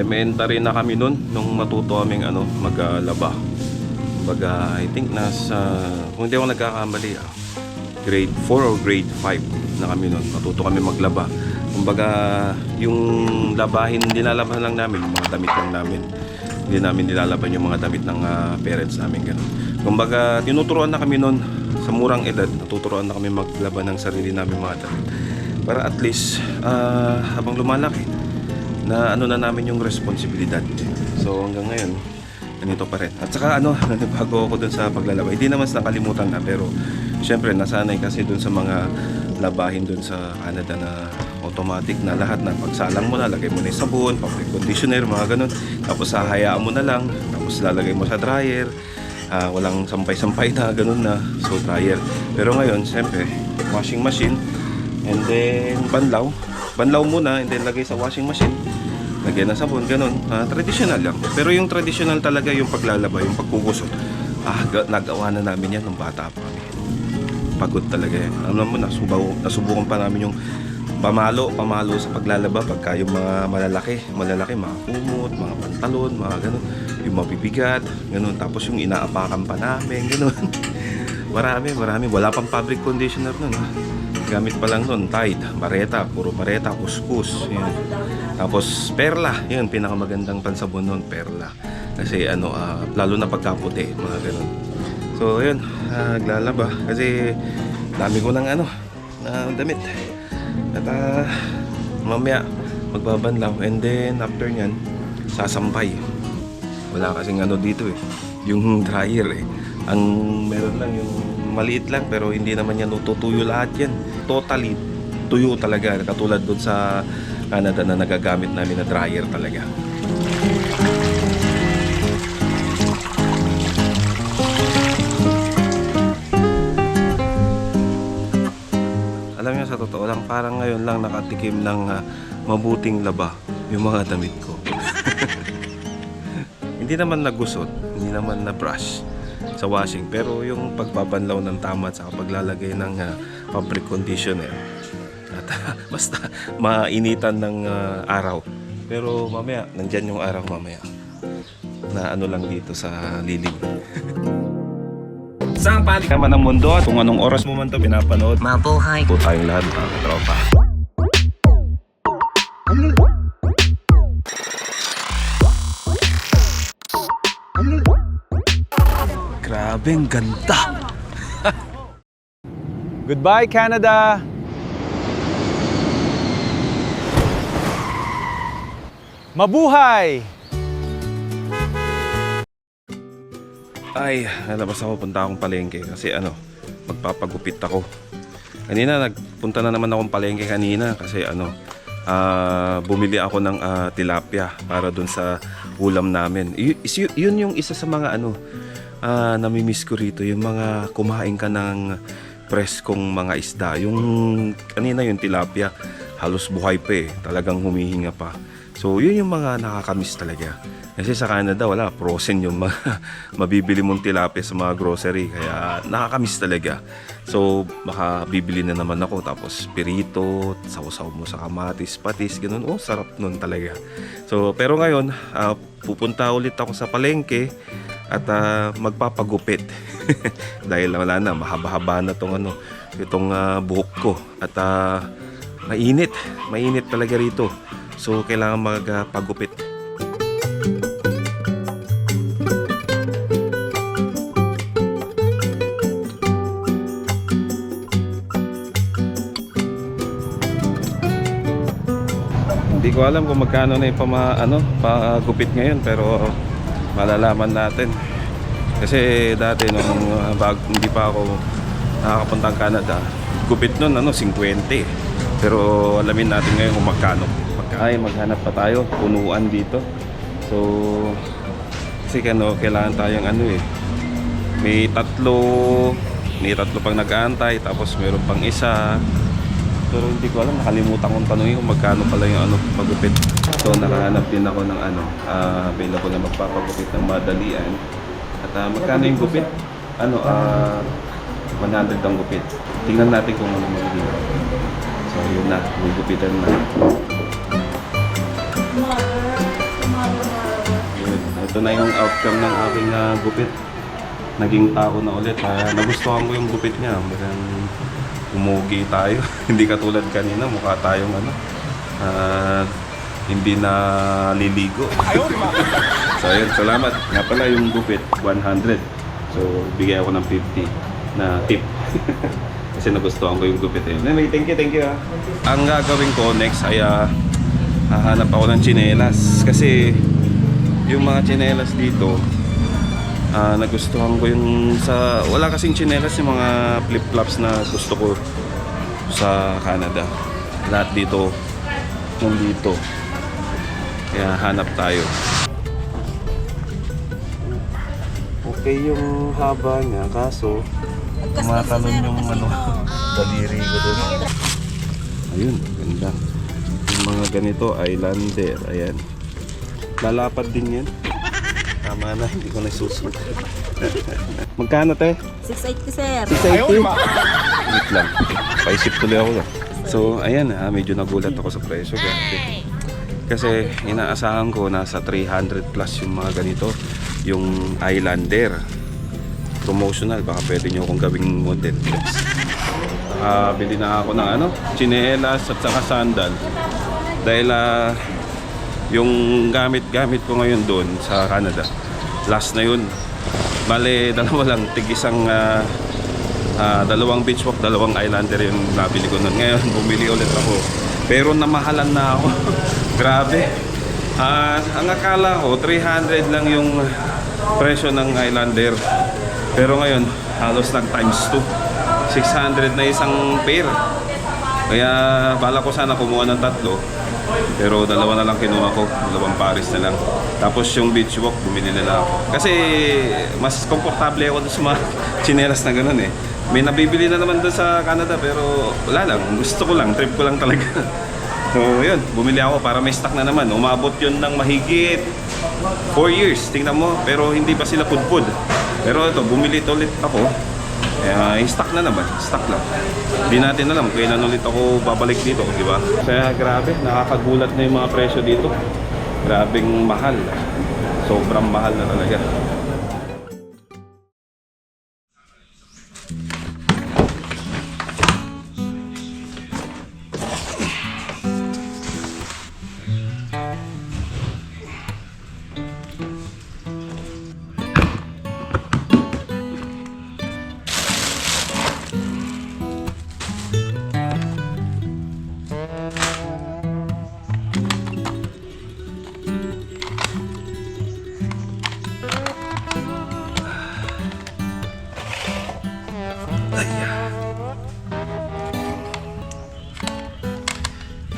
elementary na kami nun nung matuto kaming maglaba. Kumbaga, I think kung hindi ako nagkakamali, grade 4 or grade 5 na kami nun. Matuto kami maglaba. Kumbaga, yung labahin, nilalaban lang namin yung mga damit lang namin. Hindi namin nilalaban yung mga damit ng parents namin, ganun. Kumbaga, tinuturuan na kami nun sa murang edad. Natuturuan na kami maglaba ng sarili namin mga damit. Para at least, habang lumalaki, na na namin yung responsibilidad. So hanggang ngayon, ganito pa rin. At saka nanibago ako dun sa paglalaba. Hindi naman nakalimutan na, pero syempre nasanay kasi dun sa mga labahin dun sa Canada na automatic na lahat na pagsalang mo na, lagay mo na yung sabon, fabric conditioner, mga ganun. Tapos hahayaan mo na lang, tapos lalagay mo sa dryer. Walang sampay-sampay na ganun na, so dryer. Pero ngayon, syempre, washing machine, and then banlaw muna, and then lagay sa washing machine, lagyan ng sabon, ganun. Traditional lang. Pero yung traditional talaga, yung paglalaba, yung pagkukusot, nagawa na namin yan nung bata pa kami. Pagod talaga yan. Alam mo, nasubukan pa namin yung pamalo sa paglalaba pagka yung mga malalaki, mga kumot, mga pantalon, mga ganun, yung mabibigat, ganun. Tapos yung inaapakan pa namin, ganun. marami. Wala pang fabric conditioner nun. Gamit pa lang nun, Tide, Bareta, puro Bareta, kuskus, yun. Tapos perla, yun, pinakamagandang pansabon nun, perla. Kasi lalo na pagkaputi, mga ganun. So yun, naglalaba kasi dami ko ng damit. At mamaya magbabanlaw, and then after nyan sasampay. Wala kasing dito yung dryer ang meron lang yung maliit lang, pero hindi naman yan tutuyo lahat yan. Totally tuyo talaga, katulad doon sa Canada na nagagamit namin na dryer talaga. Alam niyo, sa totoo lang, parang ngayon lang nakatikim ng mabuting laba yung mga damit ko. Hindi naman nagusot, hindi naman na brush sa washing, pero yung pagbabanlaw ng tama at saka paglalagay ng fabric conditioner at basta mainitan ng araw. Pero mamaya, nandyan yung araw mamaya na lang dito sa lilim. Saan panig naman ng mundo at kung anong oras mo man ito pinapanood, mabuhay po tayong lahat mga katropa. Grabeng ganda. Goodbye, Canada. Mabuhay! Ay, nalabas ako, punta akong palengke kasi magpapagupit ako. Kanina nagpunta na naman akong palengke kanina kasi bumili ako ng tilapia para dun sa ulam namin. Yun yung isa sa mga namimiss ko rito, yung mga kumain ka ng preskong mga isda. Yung kanina yung tilapia, halos buhay pa talagang humihinga pa. So yun yung mga nakakamiss talaga. Kasi sa Canada wala, frozen yung mga mabibili mong tilapia sa mga grocery, kaya nakakamiss talaga. So baka bibili na naman ako, tapos pirito, sausaw mo sa kamatis, patis, ganun. Sarap nun talaga. So pero ngayon, pupunta ulit ako sa palengke at magpapagupit. Dahil wala na, mahaba-haba na itong buhok ko. At mainit talaga rito. So kailangan magpagupit. Hindi ko alam kung magkano na yung pagupit ngayon, pero malalaman natin. Kasi dati nung hindi pa ako nakakapuntang Canada, gupit nun 50. Pero alamin natin ngayon kung magkano. Ay, maghanap pa tayo, punuan dito. So kasi kailangan tayong may tatlo pang nag-aantay, tapos meron pang isa. Pero hindi ko alam, nakalimutan kong tanongin kung magkano pala yung pagupit. So nakahanap din ako ng available na magpapagupit ng madalian. At magkano yung gupit? 100 ang gupit. Tingnan natin kung ano magiging. So yun na, gugupitan na. ito na yung outcome ng aking gupit. Naging tao na ulit. Nagustuhan ko yung gupit niya. Parang umugi tayo. Hindi katulad kanina, mukha tayong hindi na liligo. So ayun, salamat. Nga pala yung gupit, 100. So bigay ako ng 50 na tip. Kasi nagustuhan ko yung gupit eh. Anyway, thank you Ang gagawin ko next ay hahanap ako ng tsinelas. Kasi yung mga tsinelas dito, nagustuhan ko yung sa... Wala kasing tsinelas yung mga flip-flops na gusto ko sa Canada. Lahat dito, nandito. Kaya hanap tayo. Okay yung haba niya, kaso tumatalon yung daliri ko doon. Ayun, ganda. Yung mga ganito, Islander, ayan. Lalapad din yan. Tama na, hindi ko nasusunod. Magkano te? 680 sir. 680? Wait lang, paisip tuloy ako lang. So, ayan medyo nagulat ako sa presyo. Kasi inaasahan ko nasa 300 plus yung mga ganito. Yung Islander. Promotional, baka pwede nyo akong gawing model. Bili na ako ng tsinelas at saka sandal. Dahil yung gamit ko ngayon doon sa Canada, last na yun. Bale, dalawa lang, tig-isang dalawang beach walk, dalawang Islander yung nabili ko noon. Ngayon, bumili ulit ako. Pero namahalan na ako. Grabe. Ang akala ko, 300 lang yung presyo ng Islander. Pero ngayon, halos nag times 2. 600 na isang pair. Kaya bala ko sana kumuha ng 3. Pero dalawa na lang kinuha ko. Dalawang pares na lang. Tapos yung beach walk, bumili na lang ako. Kasi mas komportable ako doon sa mga tsinelas na ganun eh. May nabibili na naman doon sa Canada pero wala lang. Gusto ko lang, trip ko lang talaga. So yun, bumili ako para may stock na naman. Umabot yun ng mahigit 4 years, tingnan mo. Pero hindi pa sila pudpud. Pero ito, bumili ulit ako. Stock na naman, stock lang. Hindi natin alam kailan ulit ako babalik dito, di ba? Kaya grabe, nakakagulat na yung mga presyo dito. Grabeng mahal. Sobrang mahal na talaga.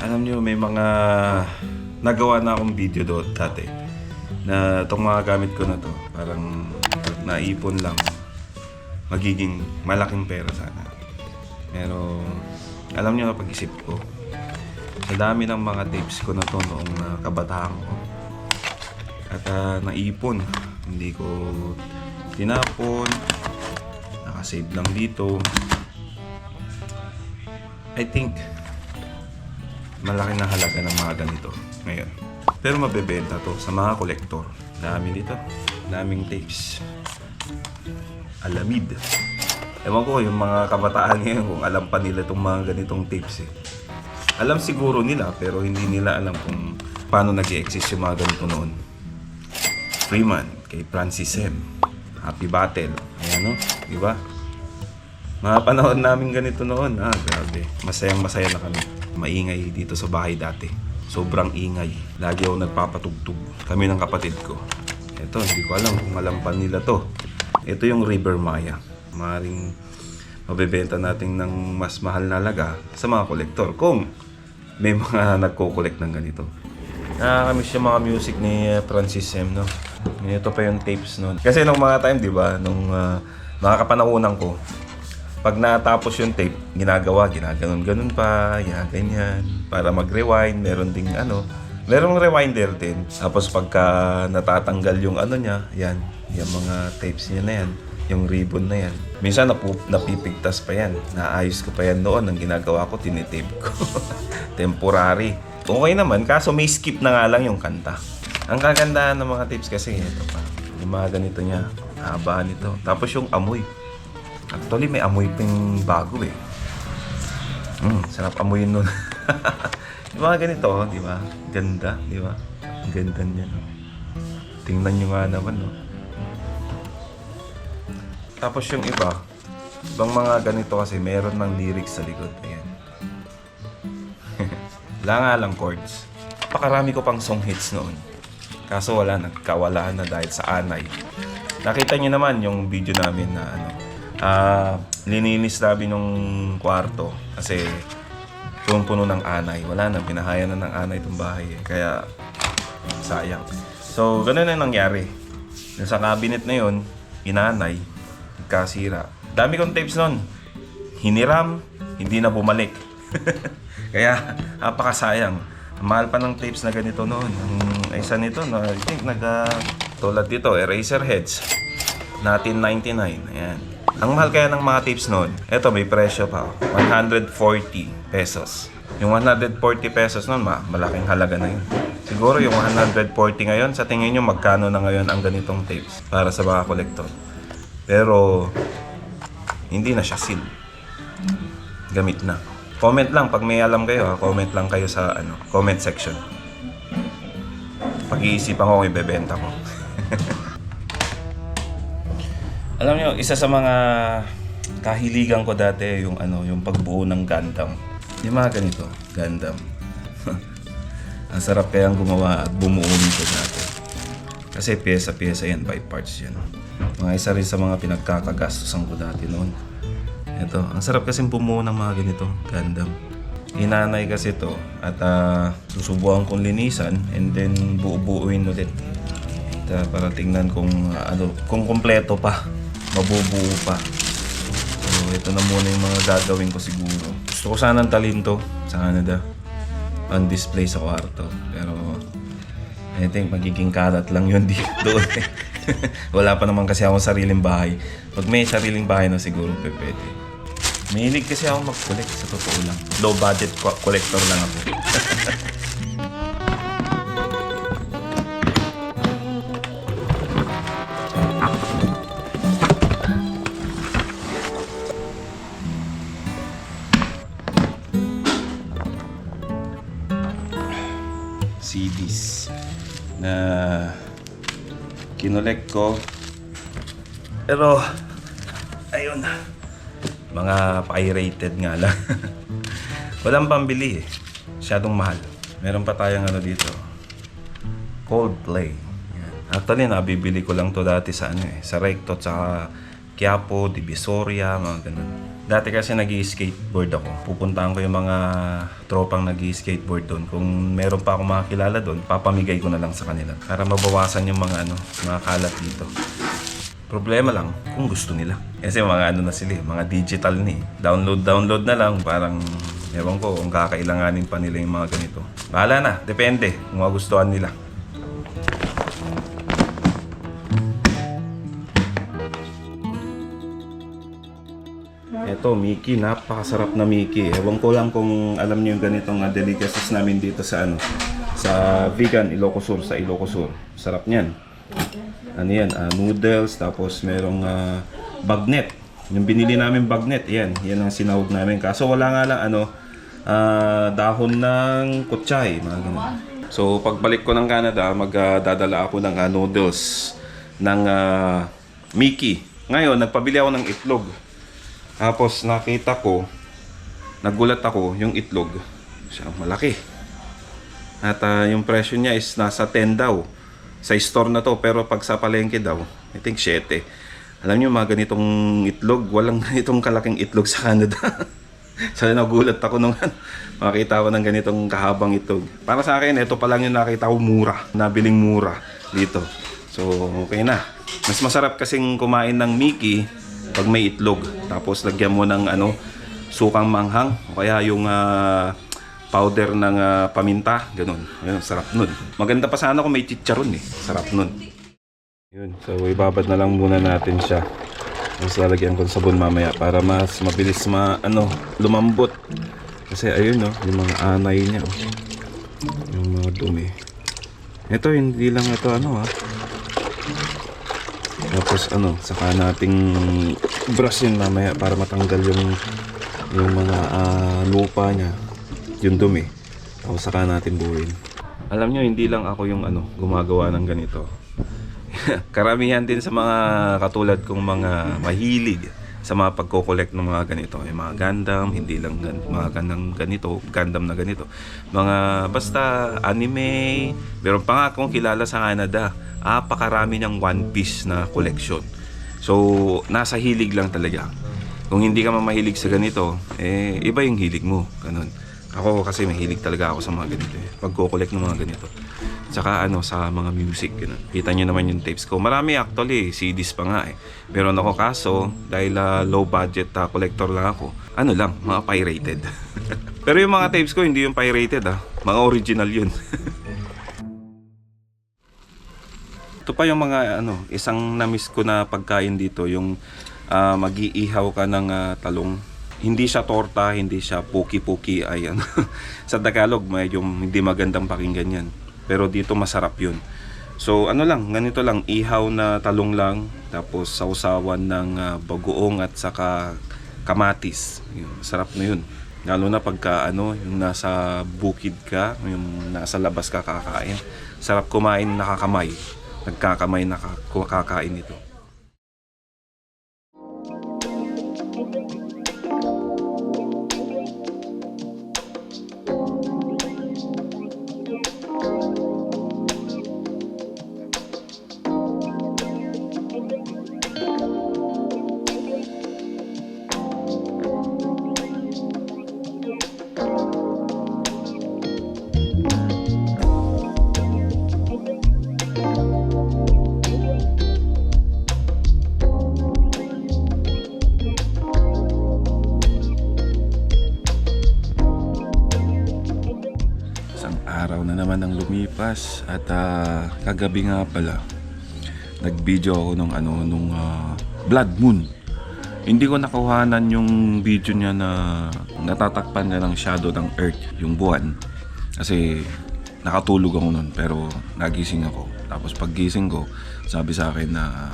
Alam nyo, may mga nagawa na akong video doon dati na itong mga gamit ko na to parang naipon lang, magiging malaking pera sana. Pero alam nyo, napag-isip ko sa dami ng mga tapes ko na to noong kabataan ko at naipon, hindi ko tinapon, nakasave lang dito. I think malaki na halaga ng mga ganito ngayon. Pero mabebenta to sa mga kolektor. Dami dito. Daming tapes. Alamid. Ewan ko yung mga kabataan ngayon kung alam pa nila itong mga ganitong tapes eh. Alam siguro nila pero hindi nila alam kung paano nag-i-exist yung mga ganito noon. Freeman, kay Francis M. Happy Battle. Ayan no? Diba? Mga panahon namin ganito noon. Grabe. Masayang masaya na kami. Maingay dito sa bahay dati. Sobrang ingay. Lagi ako nagpapatugtog. Kami ng kapatid ko. Ito, hindi ko alam kung alam pa nila to. Ito yung River Maya. Maring mabebenta natin ng mas mahal na halaga sa mga kolektor kung may mga nagko-collect ng ganito. Nakakamiss yung mga music ni Francis M, no? Ito pa yung tapes noon. Kasi nung mga time, di ba, nung mga kapanahonan ko, pag natapos yung tape, ginaganon-ganon pa, ganyan, para mag-rewind, meron ding merong rewinder din. Tapos pagka natatanggal yung niya, yan, yung mga tapes niya na yan, yung ribbon na yan. Minsan napipigtas pa yan, naayos ko pa yan noon, ang ginagawa ko, tinitape ko. Temporary. Okay naman, kaso may skip na nga lang yung kanta. Ang kagandahan ng mga tips kasi, ito pa. Yung mga ganito niya, haba nito. Tapos yung amoy. Actually, may amoy ping bago eh. Sarap amoyin nun. Yung mga ganito, di ba? Ganda, di ba? Ang ganda niya, no? Tingnan nyo nga naman, no? Tapos yung ibang mga ganito kasi, meron ng lyrics sa likod. Ayan. Wala nga lang chords. Pakarami ko pang song hits noon. Kaso nagkawalaan na dahil sa anay. Nakita nyo naman yung video namin na lininis namin yung kwarto kasi punong-puno ng anay. Wala na, pinahayan na ng anay itong bahay eh. Kaya sayang. So, ganun na nangyari. Yung sa cabinet na yun, inanay, kasira. Dami kong tapes nun. Hiniram, hindi na bumalik. Kaya, napakasayang. Mahal pa ng tapes na ganito noon. Ang isa nito, I think, tulad dito, Eraserheads. Natin 99. Ayan. Ang mahal kaya ng mga tapes noon, eto may presyo pa. 140 pesos. Yung 140 pesos noon, malaking halaga na yun. Siguro yung 140 ngayon, sa tingin nyo magkano na ngayon ang ganitong tapes para sa mga kolektor. Pero, hindi na siya seal. Gamit na. Comment lang pag may alam kayo, comment lang kayo sa comment section. Pag-iisipan ko kung ibebenta ko. Alam niyo, isa sa mga kahiligan ko dati yung yung pagbuo ng Gundam. Yung mga ganito, Gundam. Ang sarap kayang gumawa at bumuo nito dati. Kasi pyesa-pyesa yan, by parts yan. Mga isa rin sa mga pinagkakagastusan ko dati noon. Ito, ang sarap kasi bumuo ng mga ganito, Gundam. Inanay kasi to at susubukan kong linisan and then buo-buuin ulit. Para tingnan kung kung kompleto pa, mabubuo pa. So, ito na muna yung mga gagawin ko siguro. Gusto ko sanang talin to sa Canada on display sa kwarto. Pero I think magiging kalat lang yun dito. Wala pa naman kasi akong sariling bahay. Pag may sariling bahay na siguro pwede. Mahilig kasi ako mag-collect, sa totoo lang. Low budget collector lang ako. CDs na kinolect ko. Pero, ayun na. Mga pirated nga lang. Walang pambili eh. Masyadong mahal. Meron pa tayong dito. Coldplay. Yan. Actually, nabibili ko lang to dati sa sa Recto, tsaka Quiapo, Divisoria, mga ganun. Dati kasi nag-i-skateboard ako. Pupuntahan ko yung mga tropang nag-i-skateboard doon. Kung meron pa akong mga kilala doon, papamigay ko na lang sa kanila. Para mabawasan yung mga mga kalat dito. Problema lang kung gusto nila. Kasi mga na sila, mga digital ni. Download na lang. Parang, ewan ko kung kakailanganin pa nila yung mga ganito. Bahala na, depende kung magustuhan nila. Ito, Mickey. Napakasarap na Mickey. Ewan ko lang kung alam niyo yung ganitong delicacies namin dito sa sa Vegan Ilocos Sur, sa Ilocos Sur. Sarap niyan. Noodles, tapos merong bagnet. Yung binili namin bagnet, yan ang sinahog namin. Kaso wala nga lang dahon ng kutsay, mga ganun. So pagbalik ko ng Canada, magdadala ako ng noodles ng Mickey. Ngayon, nagpabili ako ng itlog. Tapos nagulat ako yung itlog. Siya malaki. At yung presyo niya is nasa 10 daw. Sa store na to, pero pag sa palengke daw, I think 7. Alam niyo, mga ganitong itlog, walang ganitong kalaking itlog sa Canada. So nagulat ako nung makita ko ng ganitong kahabang itlog. Para sa akin, ito pa lang yung nakita ko mura, nabiling mura dito. So okay na. Mas masarap kasing kumain ng Mickey pag may itlog. Tapos lagyan mo ng sukang manghang o kaya yung powder ng paminta, ganun. Ayun, sarap nun. Maganda pa sana kung may chicharon eh. Sarap nun. Yun, so ibabad na lang muna natin siya. Tapos lalagyan ko ng sabon mamaya para mas mabilis lumambot. Kasi ayun yung mga anay niya. Yung mga dumi. Ito, hindi lang ito Tapos saka nating brush yun mamaya para matanggal yung mga lupa niya, yung dumi. Tapos saka natin buuin. Alam nyo, hindi lang ako yung gumagawa ng ganito. Karamihan din sa mga katulad kong mga mahilig sa mga pagko-collect ng mga ganito, yung mga Gundam, hindi lang mga Gundam na ganito, mga basta anime. Meron pa nga akong kilala sa Canada, pakarami niyang One Piece na collection. So nasa hilig lang talaga. Kung hindi ka mahilig sa ganito, iba yung hilig mo, ganun. Ako kasi mahilig talaga ako sa mga ganito, pagko-collect ng mga ganito. Tsaka sa mga music, ganun. Kita nyo naman yung tapes ko. Marami actually, CDs pa nga Meron ako, kaso dahil low budget collector lang ako, mga pirated. Pero yung mga tapes ko, hindi yung pirated mga original yun. Ito pa yung mga isang na-miss ko na pagkain dito, yung mag-iihaw ka ng talong. Hindi siya torta, hindi siya puki-puki ay sa Tagalog medyo hindi magandang pakinggan yan. Pero dito masarap yun. So ganito lang, ihaw na talong lang, tapos sausawan ng bagoong at saka kamatis. Sarap na yun. Lalo na pagka yung nasa bukid ka, yung nasa labas ka kakain. Sarap kumain nakakamay. Nagkakamay nakakain ito. Araw na naman ang lumipas at kagabi nga pala nag-video ako nung blood moon. Hindi ko nakuhanan yung video niya na natatakpan niya ng shadow ng earth, yung buwan. Kasi nakatulog ako nun pero nagising ako. Tapos paggising ko, sabi sa akin na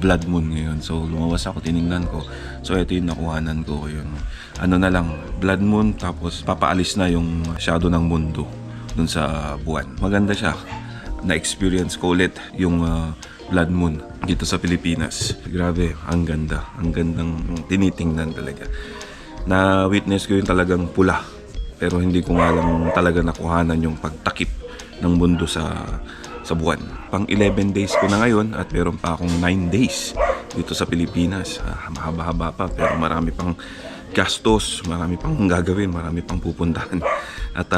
blood moon ngayon. So lumawas ako, tiningnan ko. So ito yung nakuhanan ko yun. Na lang, blood moon tapos papaalis na yung shadow ng mundo dun sa buwan. Maganda siya. Na-experience ko ulit yung blood moon dito sa Pilipinas. Grabe, ang ganda. Ang gandang tinitingnan talaga. Na-witness ko yung talagang pula. Pero hindi ko nga lang talaga nakuhanan yung pagtakip ng mundo sa buwan. Pang 11 days ko na ngayon at meron pa akong 9 days dito sa Pilipinas. Mahaba-haba pa pero marami pang gastos, marami pang gagawin, marami pang pupuntahan. At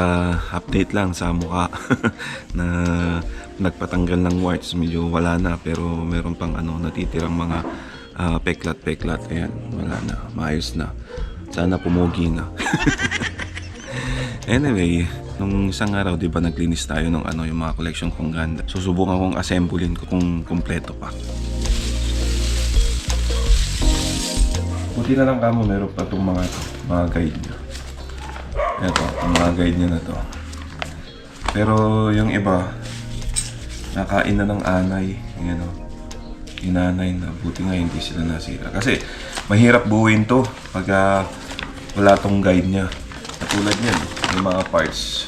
update lang sa mukha na nagpatanggal ng warts, medyo wala na pero meron pang natitirang mga peklat-peklat. Ayan, wala na, maayos na. Sana pumugi na. Anyway, nung isang araw, di ba naglinis tayo ng yung mga collection kong Gundam. Susubukan kong assemblein ko kung kumpleto pa. Buti na lang kamo, meron pa itong mga guide niya. Ito, ang mga guide niya na to. Pero yung iba, nakain na ng anay. Yan o. Inanay na. Buti nga hindi sila nasira. Kasi mahirap buuin to pag wala tong guide niya. Katulad niyan, yung mga parts.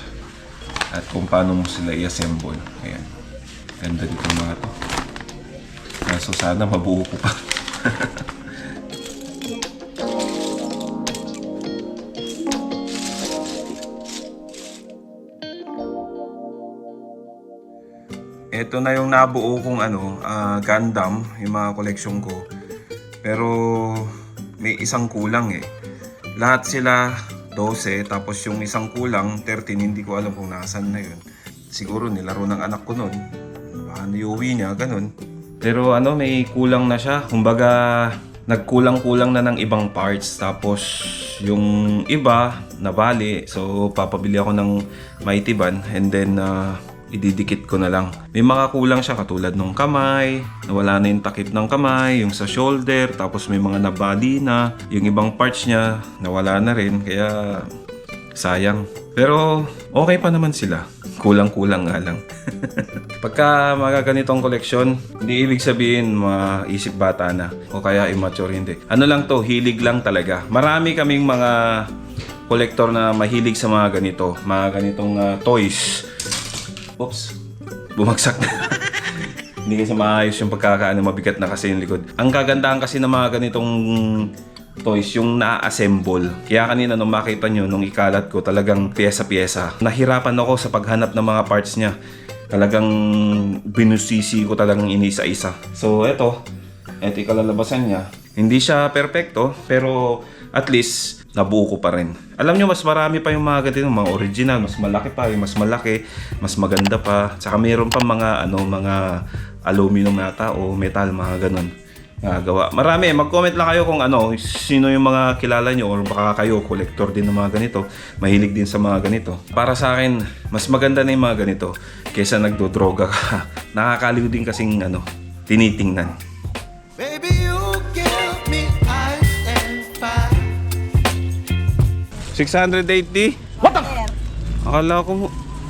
At kung paano mo sila i-assemble. Ayan. Ganda dito mga to. So sana mabuo ko pa. Ito na yung nabuo kong Gundam, yung mga collection ko. Pero may isang kulang Lahat sila 12, tapos yung isang kulang 13, hindi ko alam kung nasan na yun. Siguro nilaro ng anak ko nun. Baka niuwi niya, ganun. Pero may kulang na siya. Kumbaga, nagkulang-kulang na ng ibang parts. Tapos yung iba, nabali. So papabili ako ng Mighty Band and then ididikit ko na lang. May mga kulang siya katulad ng kamay, nawala na yung takip ng kamay, yung sa shoulder, tapos may mga nabali na, yung ibang parts niya nawala na rin. Kaya Sayang. Pero okay pa naman sila. Kulang-kulang nga lang. Pagka mga ganitong koleksyon, hindi ibig sabihin maisip bata na o kaya immature, hindi. Ano lang to, hilig lang talaga. Marami kaming mga kolektor na mahilig sa mga ganito. Mga ganitong toys. Oops, bumagsak na. Hindi kasi maayos yung pagkakaano, mabigat na kasi yung likod. Ang kagandahan kasi ng mga ganitong toys, yung na-assemble. Kaya kanina nung makita nyo, nung ikalat ko, talagang pyesa-pyesa. Nahirapan ako sa paghanap ng mga parts niya. Talagang binusisi ko talagang inisa-isa. So eto yung kalalabasan niya. Hindi siya perfecto, pero at least nabuo ko pa rin. Alam nyo, mas marami pa yung mga ganito, mga original, mas malaki pa, yung mas malaki, mas maganda pa. Tsaka mayroon pa mga mga aluminum yata o metal, mga ganun. Nagawa. Marami, mag-comment lang kayo kung sino yung mga kilala nyo or baka kayo collector din ng mga ganito, mahilig din sa mga ganito. Para sa akin, mas maganda na yung mga ganito kaysa nagdodroga ka. Nakakaliw din kasing tinitingnan. Baby, you give me ice and fire. 680? What the? Akala ko mo.